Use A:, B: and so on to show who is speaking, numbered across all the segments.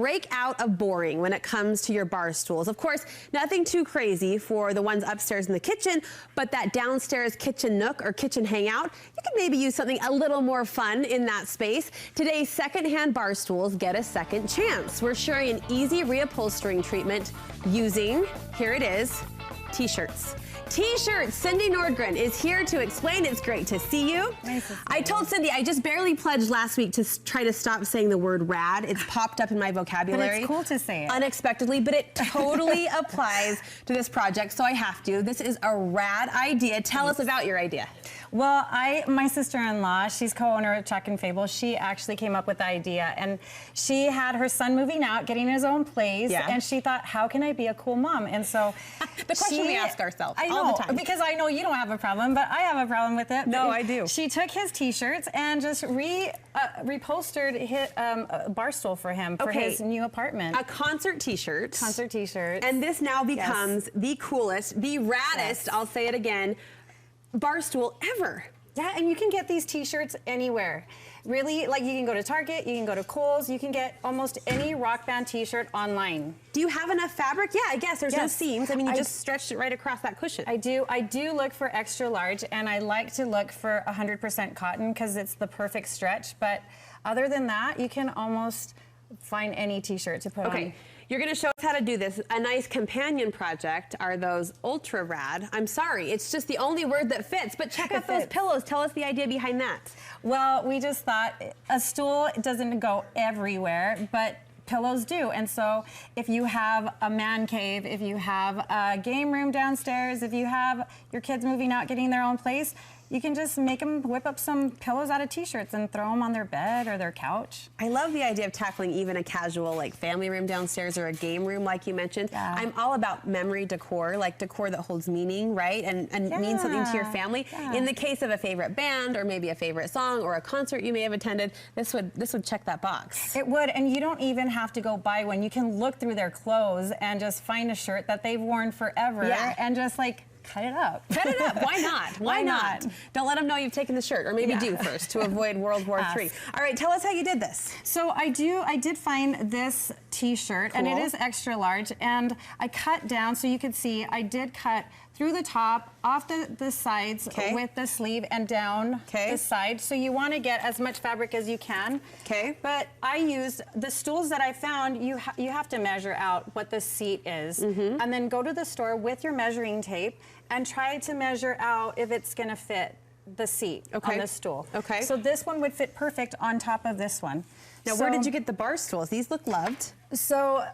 A: Break out of boring when it comes to your bar stools. Of course, nothing too crazy for the ones upstairs in the kitchen, but that downstairs kitchen nook or kitchen hangout, you could maybe use something a little more fun in that space. Today's secondhand bar stools get a second chance. We're sharing an easy reupholstering treatment using, here it is, t-shirts. T-shirts. Cindy Nordgren is here to explain. It's great to see you.
B: Nice to see
A: I told Cindy I just barely pledged last week to try to stop saying the word rad. It's popped up in my vocabulary.
B: But it's cool to say it.
A: Unexpectedly, but it totally applies to this project, so I have to. This is a rad idea. Tell us about your idea.
B: Well, my sister-in-law, she's co-owner of Chuck and Fable. She actually came up with the idea, and she had her son moving out, getting his own place, and she thought, how can I be a cool mom? And so
A: the question we ask ourselves
B: all
A: the time.
B: Because I know you don't have a problem, but I have a problem with it.
A: No, I do.
B: She took his t-shirts and just reupholstered his bar stool for him for his new apartment.
A: A concert t-shirt.
B: Concert t-shirt.
A: And this now becomes the coolest, the raddest, I'll say it again, bar stool ever.
B: Yeah, and you can get these t-shirts anywhere. Really, like you can go to Target, you can go to Kohl's, you can get almost any rock band t-shirt online.
A: Do you have enough fabric? Yeah, I guess there's no seams. I mean, you just stretched it right across that cushion.
B: I do look for extra large, and I like to look for 100% cotton because it's the perfect stretch. But other than that, you can almost find any t-shirt to put on.
A: You're going to show us how to do this. A nice companion project are those ultra rad. I'm sorry, it's just the only word that fits, but check out those pillows. Tell us the idea behind that.
B: Well, we just thought a stool doesn't go everywhere, but pillows do. And so if you have a man cave, if you have a game room downstairs, if you have your kids moving out, getting their own place, you can just make them whip up some pillows out of t-shirts and throw them on their bed or their couch.
A: I love the idea of tackling even a casual like family room downstairs or a game room like you mentioned.
B: Yeah.
A: I'm all about memory decor, like decor that holds meaning, right? And means something to your family.
B: Yeah.
A: In the case of a favorite band or maybe a favorite song or a concert you may have attended, this would check that box.
B: It would, and you don't even have to go buy one. You can look through their clothes and just find a shirt that they've worn forever and just like cut it up.
A: Cut it up. Why not? Why not? Don't let them know you've taken the shirt, or maybe do first to avoid World War III. All right, tell us how you did this.
B: So I did find this t-shirt, and it is extra large, and I cut down so you could see. I did cut through the top, off the sides with the sleeve, and down the side. So you want to get as much fabric as you can. But I used the stools that I found. You have to measure out what the seat is, and then go to the store with your measuring tape and try to measure out if it's going to fit the seat on the stool. So this one would fit perfect on top of this one.
A: Now, where did you get the bar stools? These look loved.
B: So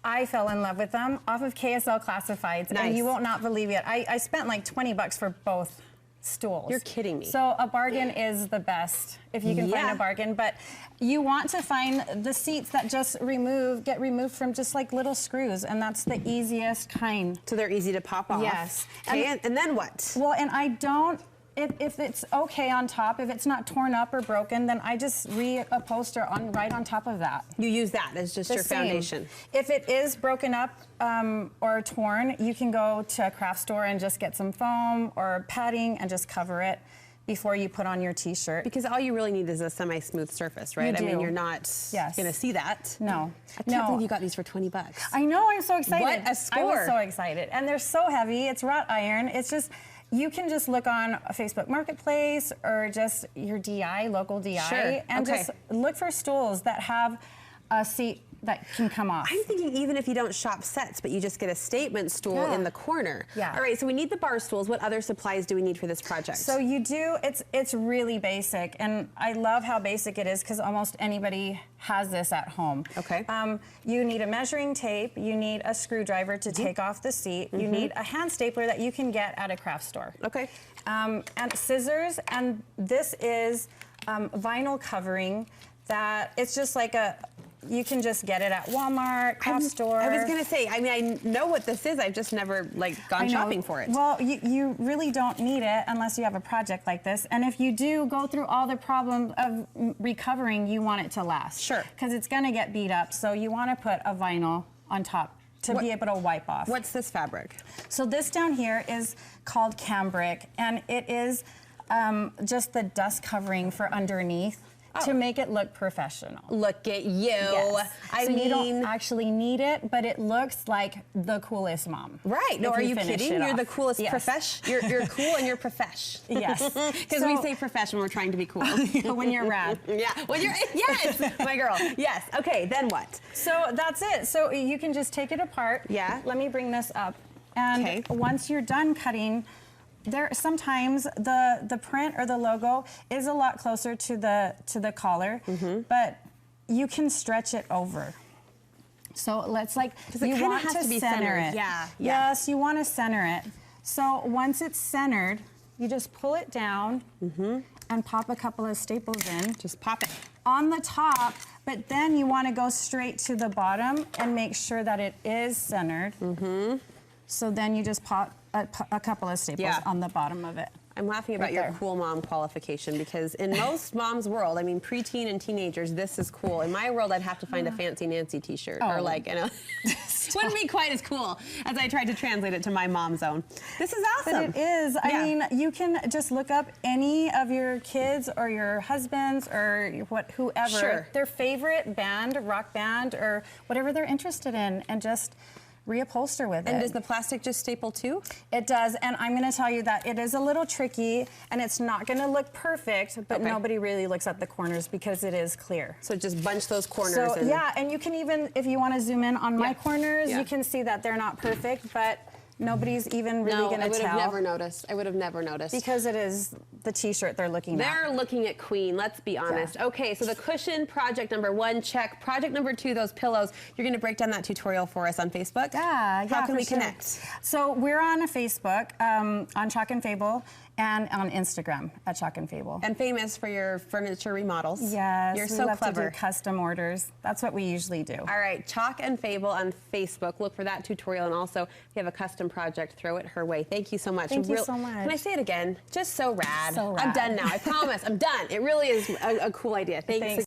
B: I fell in love with them off of KSL Classifieds, and you won't not believe it. I spent like 20 bucks for both stools.
A: You're kidding me.
B: So a bargain is the best if you can find a bargain, but you want to find the seats that just get removed from just like little screws, and that's the easiest kind.
A: So they're easy to pop off.
B: Yes.
A: Okay, and then what?
B: Well, and I don't, if it's okay on top, if it's not torn up or broken, then I just reupholster right on top of that.
A: You use that as just your foundation.
B: If it is broken up or torn, you can go to a craft store and just get some foam or padding and just cover it before you put on your t-shirt.
A: Because all you really need is a semi-smooth surface, right? I mean, you're not going to see that.
B: No.
A: I can't believe you got these for 20 bucks.
B: I know, I'm so excited.
A: What a score.
B: I was so excited. And they're so heavy. It's wrought iron. It's just, you can just look on a Facebook Marketplace or just your DI, local DI, and just look for stools that have a seat that can come off.
A: I'm thinking even if you don't shop sets, but you just get a statement stool in the corner. All right, so we need the bar stools. What other supplies do we need for this project?
B: So you do, it's really basic, and I love how basic it is because almost anybody has this at home. You need a measuring tape, you need a screwdriver to take off the seat, you need a hand stapler that you can get at a craft store. And scissors, and this is vinyl covering that it's just like you can just get it at Walmart, craft store.
A: I was gonna say, I mean, I know what this is, I've just never like gone shopping for it.
B: Well, you really don't need it unless you have a project like this. And if you do go through all the problems of recovering, you want it to last. Because it's gonna get beat up, so you wanna put a vinyl on top to be able to wipe off.
A: What's this fabric?
B: So this down here is called cambric, and it is just the dust covering for underneath. to make it look professional.
A: Look at you.
B: Yes.
A: I
B: so
A: mean,
B: you don't actually need it, but it looks like the coolest mom.
A: Right. No, are you kidding? You're the coolest profesh. You're cool and you're profesh.
B: Yes.
A: Because we say profesh when we're trying to be cool.
B: When you're rad.
A: Yeah. When you're, yes, my girl. Yes. Okay, then what?
B: So that's it. So you can just take it apart.
A: Yeah.
B: Let me bring this up. And once you're done cutting, sometimes the print or the logo is a lot closer to the collar, but you can stretch it over. So let's you want to center it.
A: Yeah.
B: Yes, you want to center it. So once it's centered, you just pull it down and pop a couple of staples in.
A: Just pop it
B: on the top, but then you want to go straight to the bottom and make sure that it is centered. So then you just pop a couple of staples on the bottom of it.
A: I'm laughing about your cool mom qualification because in most moms' world, I mean, preteen and teenagers, this is cool. In my world, I'd have to find a Fancy Nancy t-shirt or like, you know, wouldn't be quite as cool as I tried to translate it to my mom's own. This is awesome.
B: But it is. I mean, you can just look up any of your kids or your husbands or whoever, their favorite band, rock band, or whatever they're interested in, and just reupholster with it.
A: And does the plastic just staple too?
B: It does, and I'm going to tell you that it is a little tricky, and it's not going to look perfect, but nobody really looks at the corners because it is clear.
A: So just bunch those corners.
B: So yeah, and you can even, if you want to zoom in on my corners, you can see that they're not perfect, but nobody's even really going to tell.
A: I would have never noticed. I would have never noticed.
B: Because it is the t-shirt they're looking at.
A: They're looking at Queen, let's be honest. Okay, so the cushion, project number 1, check. Project number 2, those pillows. You're going to break down that tutorial for us on Facebook?
B: Yeah.
A: How can we connect?
B: So we're on Facebook, on Chalk and Fable, and on Instagram at Chalk and Fable.
A: And famous for your furniture remodels.
B: Yes,
A: you're
B: we
A: so
B: love
A: clever.
B: to do custom orders. That's what we usually do.
A: All right, Chalk and Fable on Facebook. Look for that tutorial, and also if you have a custom project, throw it her way. Thank you so much.
B: Thank you so much.
A: Can I say it again? Just so rad.
B: So rad.
A: I'm done now. I promise. I'm done. It really is a cool idea. Thanks.